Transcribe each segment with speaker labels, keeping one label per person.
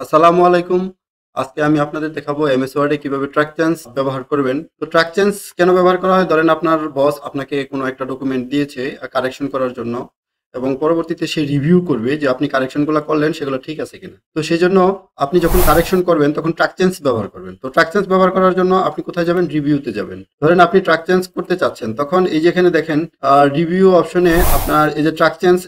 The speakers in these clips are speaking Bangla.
Speaker 1: আসসালামু আলাইকুম। আজকে আমি আপনাদের দেখাবো এমএস ওয়ার্ডে কিভাবে ট্র্যাক চেঞ্জ ব্যবহার করবেন। তো ট্র্যাক চেঞ্জ কেন ব্যবহার করা হয়? ধরেন আপনার বস আপনাকে কোনো একটা ডকুমেন্ট দিয়েছে কারেকশন করার জন্য এবং পরবর্তীতে সে রিভিউ করবে যে আপনি কারেকশনগুলো করলেন সেগুলো ঠিক আছে কিনা। তো সেজন্য আপনি যখন কারেকশন করবেন তখন ট্র্যাক চেঞ্জ ব্যবহার করবেন। তো ট্র্যাক চেঞ্জ ব্যবহার করার জন্য আপনি কোথায় যাবেন? রিভিউতে যাবেন। ধরেন আপনি ট্র্যাক চেঞ্জ করতে চাচ্ছেন, তখন এই যে এখানে দেখেন রিভিউ অপশনে আপনার এই যে ট্র্যাক চেঞ্জ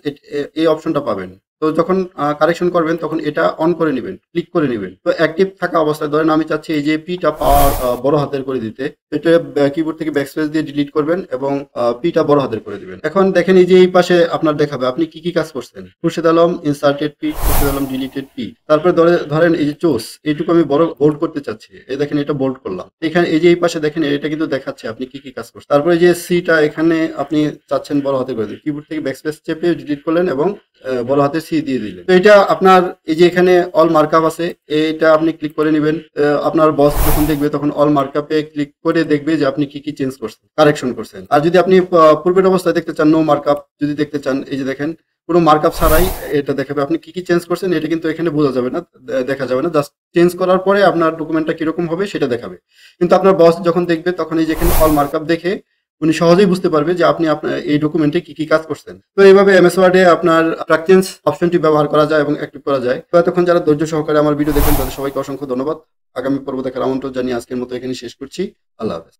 Speaker 1: এই অপশনটা পাবেন। তো যখন কারেকশন করবেন তখন এটা অন করে নেবেন, ক্লিক করে নেবেন। তো অ্যাক্টিভ থাকা অবস্থায় ধরেন আমি চাচ্ছি এই যে পিটা পাওয়ার বড় হাতের করে দিতে, এটা কিবোর্ড থেকে ব্যাকস্পেস দিয়ে ডিলিট করবেন এবং পিটা বড় হাতের করে দিবেন। এখন দেখেন এই যে এই পাশে আপনার দেখাবে আপনি কি কি কাজ করছেন। Khurshed Alam inserted P, Khurshed Alam deleted P. তারপরে ধরেন এই যে চোস, এইটুকু আমি বড় বোল্ড করতে চাচ্ছি, এই দেখেন এটা বোল্ড করলাম। এখানে এই যে এই পাশে দেখেন এটা কিন্তু দেখাচ্ছে আপনি কি কি কাজ করছেন। তারপরে যে সিটা এখানে আপনি চাচ্ছেন বড় হাতে করে দিন, কিবোর্ড থেকে ব্যাকস্পেস চেপে ডিলিট করলেন এবং বড় হাতের সি দিয়ে দিলেন। তো এটা আপনার এই যে এখানে অল মার্কআপ আছে, এটা আপনি ক্লিক করে নেবেন। আপনার বস যখন দেখবে তখন অল মার্কআপে ক্লিক করে দেখবে যে আপনি কি কি চেঞ্জ করছেন, কারেকশন করছেন। আর যদি আপনি পূর্বের অবস্থায় দেখতে চান, নো মার্কআপ যদি দেখতে চান, এই যে দেখেন কোনো মার্কআপ ছাড়াই এটা দেখাবে আপনি কি কি চেঞ্জ করছেন। এটা কিন্তু এখানে বোঝা যাবে না, দেখা যাবে না। জাস্ট চেঞ্জ করার পরে আপনার ডকুমেন্টটা কিরকম হবে সেটা দেখাবে। কিন্তু আপনার বস যখন দেখবে তখন এই যে এখানে অল মার্কআপ দেখে উনি সহজেই বুঝতে পারবে যে আপনি আপনার এই ডকুমেন্টে কি কি কাজ করছেন। তো এইভাবে এমএস ওয়ার্ডে আপনার ট্র্যাক চেঞ্জ অপশনটি ব্যবহার করা যায় এবং অ্যাক্টিভ করা যায়। তো এতক্ষণ যারা ধৈর্য সহকারে আমার ভিডিও দেখবেন তাদের সবাইকে অসংখ্য ধন্যবাদ। আগামী পর্ব দেখার আমন্ত্রণ জানিয়ে আজকের মতো এখানে শেষ করছি। আল্লাহ হাফেজ।